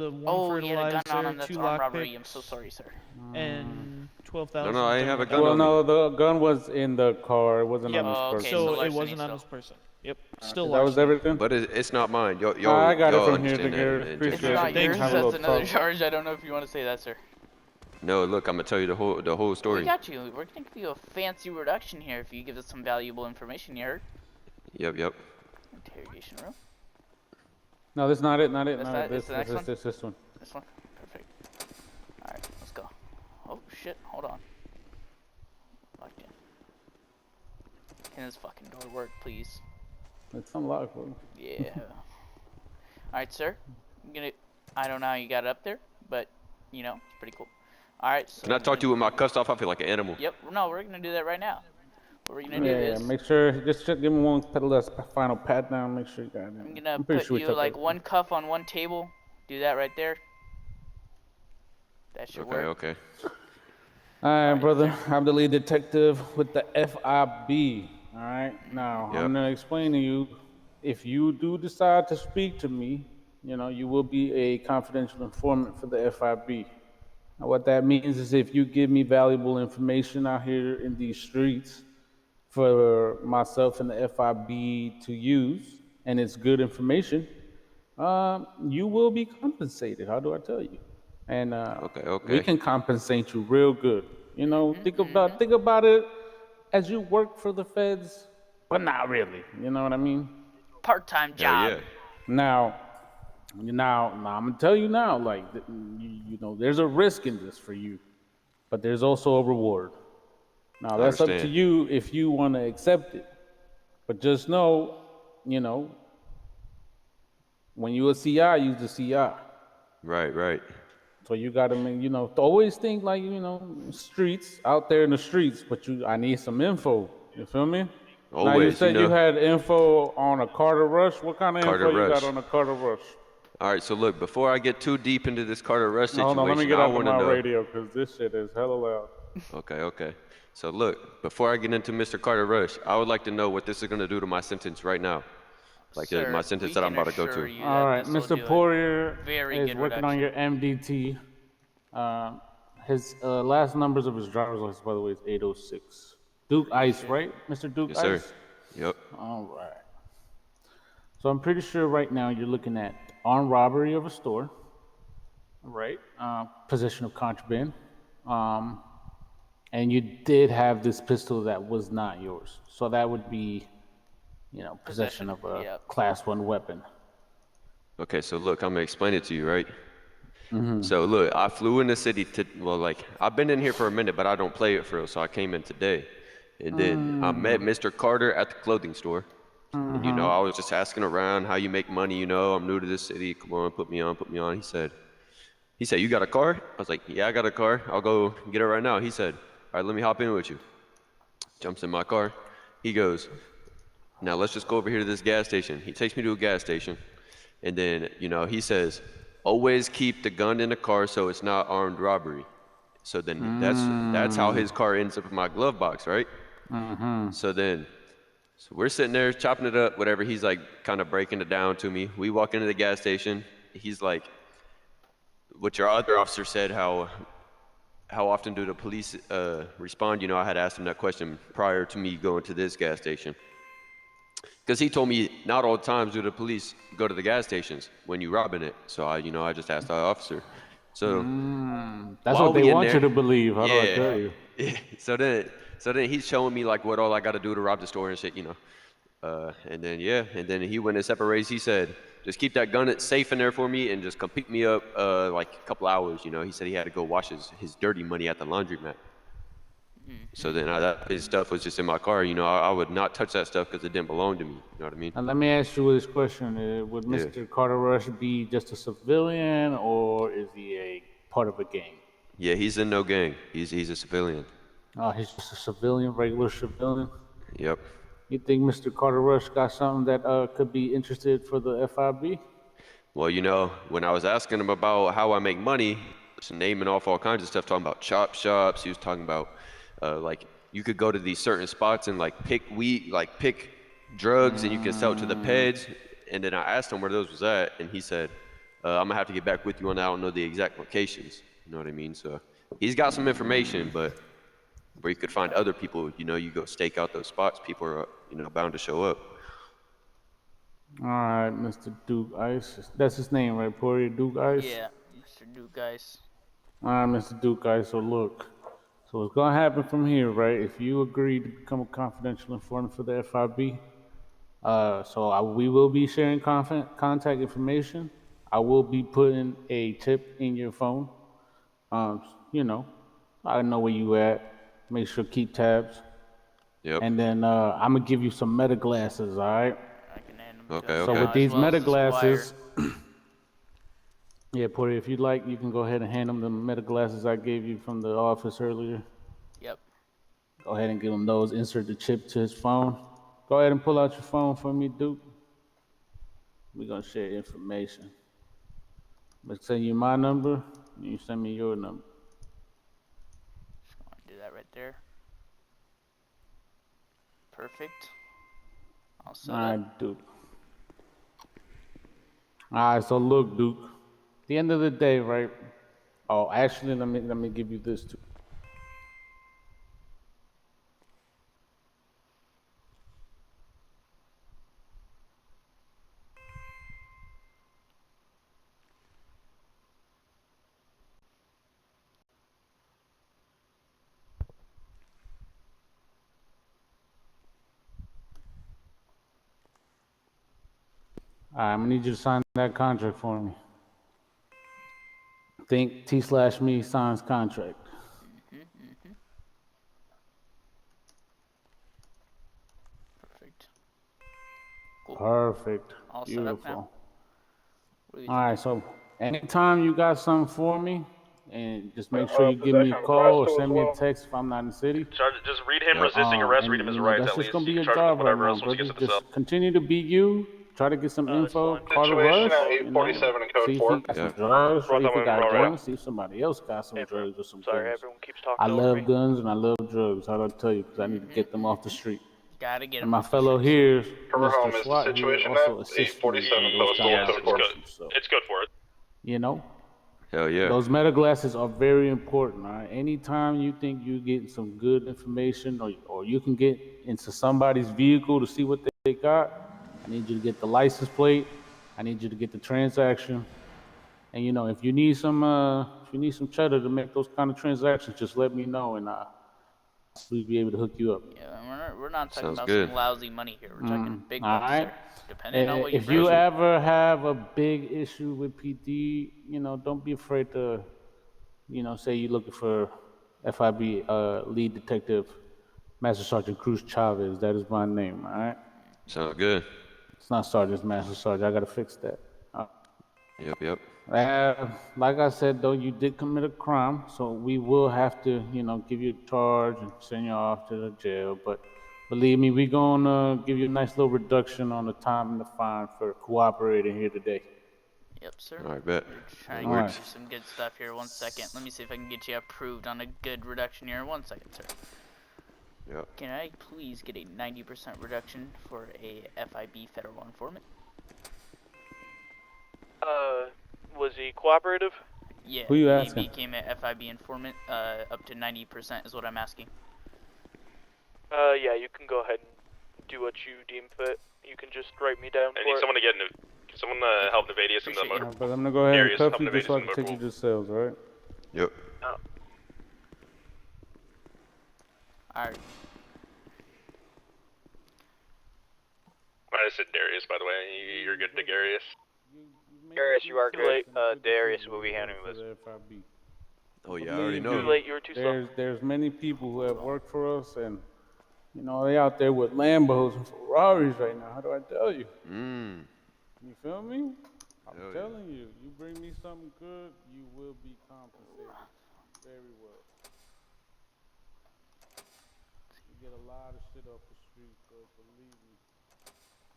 the one Oh, he had a gun on fertilizer, him. That's 2 armed robbery. I'm lockpicks, so sorry, sir. and No, I ain't have a 12,000 gun Well, on me. no, the gun was in the car. It wasn't Yep. on this Oh, okay, person. so So it larceny wasn't on still. this person. Yep. Okay, Still that was larceny. everything. But it's not mine. I got it Y'all from here to understand that here. and It's just Appreciate not it. Thank yours. Have a That's little another talk. charge. I don't know if you want to say that, sir. No, look, I'm gonna tell you the whole We story. got you. We're gonna give you a fancy reduction here if you give us some valuable information. You heard? Yep. Interrogation room. No, that's not it. Not it. That's Not not it. it? It's the next one? This one. This one. Perfect. All right, let's go. Oh shit! Hold on. Locked in. Can this fucking door work, please? It's unlocked. Bro. Yeah. All right, sir. I don't know how you got it up there, but you know, it's pretty cool. All right. So Can I talk to you with my cussed off outfit like an animal? Yep. No, we're gonna do that right now. What we're gonna do Yeah. is Make sure. Just give me one last final pat down. Make sure you got it. I'm gonna I'm pretty put sure we you took like it. one cuff on one table. Do that right there. That should work. Okay. All right, brother. I'm the lead detective with the FIB. All right. Now Yep. I'm gonna explain to you. If you do decide to speak to me, you will be a confidential informant for the FIB. Now, what that means is if you give me valuable information out here in these streets for myself and the FIB to use, and it's good information, you will be compensated. How do I tell you? And Okay. we can compensate you real good. Think about it as you work for the feds, but not really. You know what I mean? Part-time Hell job. yeah. Now, I'm gonna tell you now, like there's a risk in this for you, but there's also a reward. Now that's up to understand. you if you want to accept it. But just know, when you a CI, use the CI. Right. So you gotta make, always think like, streets out there in the streets, but I need some info. You feel me? Now you Always, said you had info on a Carter Rush. What kind of Carter info you got Rush. on a Carter Rush? All right, so look, before I get too deep into this Carter Rush Hold on, let me situation, get I out of want to my know. radio because this shit is hella loud. Okay. So look, before I get into Mr. Carter Rush, I would like to know what this is gonna do to my sentence right now. Like Sir, my sentence we that I'm can about to go assure to. you All that right, this will do Mr. a Poirier very is good working on your MDT. His last numbers of his driver's license, by the way, is 806. Duke Ice, right? Mr. Duke Yes, sir. Ice? Yep. All right. So I'm pretty sure right now you're looking at armed robbery of a store, right? Possession of contraband. And you did have this pistol that was not yours. So that would be, possession of a Yep. class 1 weapon. Okay, so look, I'm gonna explain it to you, right? So look, I flew in the city I've been in here for a minute, but I don't play it for real, so I came in today. And then I met Mr. Carter at the clothing store. And, I was just asking around how you make money, I'm new to this city. Come on, put me on. He said, you got a car? I was like, yeah, I got a car. I'll go get it right now. He said, all right, let me hop in with you. Jumps in my car. He goes, now let's just go over here to this gas station. He takes me to a gas station. And then, he says, always keep the gun in the car so it's not armed robbery. So then that's how his car ends up in my glove box, right? So we're sitting there chopping it up, whatever. He's like kind of breaking it down to me. We walk into the gas station. He's like, what your other officer said, how often do the police respond? I had asked him that question prior to me going to this gas station. Because he told me not all the times do the police go to the gas stations when you robbing it. So I just asked the officer. So That's while what they we in want there- you to believe. How do I tell you? So then he's showing me like what all I got to do to rob the store and shit, and then he went his separate ways. He said, just keep that gun safe in there for me and just come pick me up like a couple hours. He said he had to go wash his dirty money at the laundromat. So then his stuff was just in my car. I would not touch that stuff because it didn't belong to me. You know what I mean? And let me ask you this question. Would Yeah. Mr. Carter Rush be just a civilian or is he a part of a gang? Yeah, he's in no gang. He's a civilian. Oh, he's just a civilian, regular civilian? Yep. You think Mr. Carter Rush got something that could be interested for the FIB? Well, when I was asking him about how I make money, just naming off all kinds of stuff, talking about chop shops, he was talking about like you could go to these certain spots and like pick drugs and you can sell it to the peds. And then I asked him where those was at, and he said, I'm gonna have to get back with you on that. I don't know the exact locations. You know what I mean? So he's got some information, but where you could find other people, you know, you go stake out those spots, people are, you know, bound to show up. All right, Mr. Duke Ice. That's his name, right? Poirier Duke Ice? Yeah, Mr. Duke Ice. All right, Mr. Duke Ice. So look, so what's gonna happen from here, right? If you agree to become a confidential informant for the FIB, we will be sharing contact information. I will be putting a tip in your phone. You know, I know where you at. Make sure keep tabs. Yep. And then I'm gonna give you some meta glasses. All right. I can hand him Okay, to him okay. So with as these well as meta the squire. glasses, yeah, Porter, if you'd like, you can go ahead and hand him the meta glasses I gave you from the office earlier. Yep. Go ahead and give him those. Insert the chip to his phone. Go ahead and pull out your phone for me, Duke. We're gonna share information. I'm gonna send you my number, and you send me your number. Just gonna do that right there. Perfect. All set All up. right, Duke. All right, so look, Duke. At the end of the day, right? Oh, actually, let me give you this too. All right, I'm gonna need you to sign that contract for me. Think T/me signs contract. Perfect. Cool. Perfect. All set up now. Beautiful. What do you All think? right, so anytime you got something for me, and just make sure you give me a call or send me a text if I'm not in the city. Just read him Yep. resisting arrest, And, read him his you know, rights that's at just least. gonna be You your can charge him job with right whatever now, else once he brother. gets in the cell. Just continue to be you. Try to get some info. fine. Call the Situation rush. at You know, 847 and code see if 4. he got some Yeah. drugs, or Brought if that he one got right guns. See if somebody else got some Hey, bro. drugs or some Sorry, guns. everyone keeps I talking over love me. guns and I love drugs. How do I tell you? Because I need to get them off the street. Gotta get And him my off the fellow streets. here, Cover home Mr. is the SWAT here, situation also at assists me 847 in those postal kind of code 4. operations. So, It's good for it. you know, Hell yeah. those meta glasses are very important. All right? Anytime you think you're getting some good information or you can get into somebody's vehicle to see what they got, I need you to get the license plate. I need you to get the transaction. And you know, if you need some cheddar to make those kind of transactions, just let me know and we'll be able to hook you up. Yeah, we're not talking Sounds about good. some lousy money here. We're talking big All bucks, right. sir. Depending on what you If bring. you ever have a big issue with PD, you know, don't be afraid to, you know, say you're looking for FIB lead detective, Master Sergeant Cruz Chavez. That is my name. All right. Sounds good. It's not Sergeant, it's Master Sergeant. I gotta fix that. Yep. Like I said, though, you did commit a crime, so we will have to, you know, give you a charge and send you off to the jail. But believe me, we're gonna give you a nice little reduction on the time and the fine for cooperating here today. Yep, sir. All right, bet. We're trying That to works. get you some good stuff here. 1 second. Let me see if I can get you approved on a good reduction here. 1 second, sir. Yep. Can I please get a 90% reduction for a FIB federal informant? Was he cooperative? Yeah, Who you he asking? became a FIB informant. Up to 90% is what I'm asking. Yeah, you can go ahead and do what you deem fit. You can just write me down I need someone to can someone help Nevadius in the Appreciate motor? But I'm gonna go ahead and Darius, cuff help you just so I Nevadius can take you to the cells, all right? Yep. Alright. I said Darius, by the way. You're good to Darius. Darius, you are good. Darius will be handling this. Oh yeah, I already know. Too late, you were too slow. There's many people who have worked for us, and you know they out there with Lambos and Ferraris right now. How do I tell you? You feel me? I'm Hell yeah. telling you, you bring me something good, you will be compensated very well. You get a lot of shit off the street, so believe me,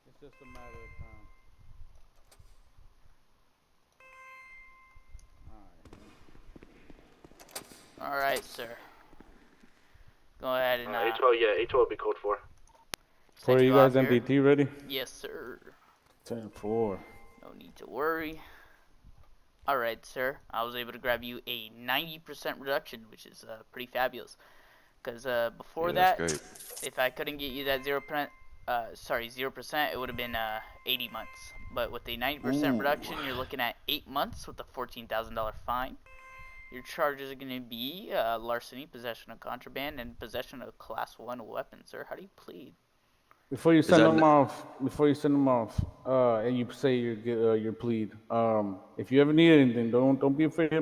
it's just a matter of time. Alright, sir. Go ahead and A12 will be code 4. So are send you off guys here. MDT ready? Yes, sir. 10-4. No need to worry. All right, sir. I was able to grab you a 90% reduction, which is pretty fabulous. Because before Yeah, that, that's great. if I couldn't get you that 0%, 0%, it would have been 80 months. But with a 90% reduction, you're looking at 8 months with a $14,000 fine. Your charges are going to be larceny, possession of contraband, and possession of Class 1 weapon, sir. How do you plead? Before you that send them n- off, and you say your plea, if you ever need anything, don't be afraid to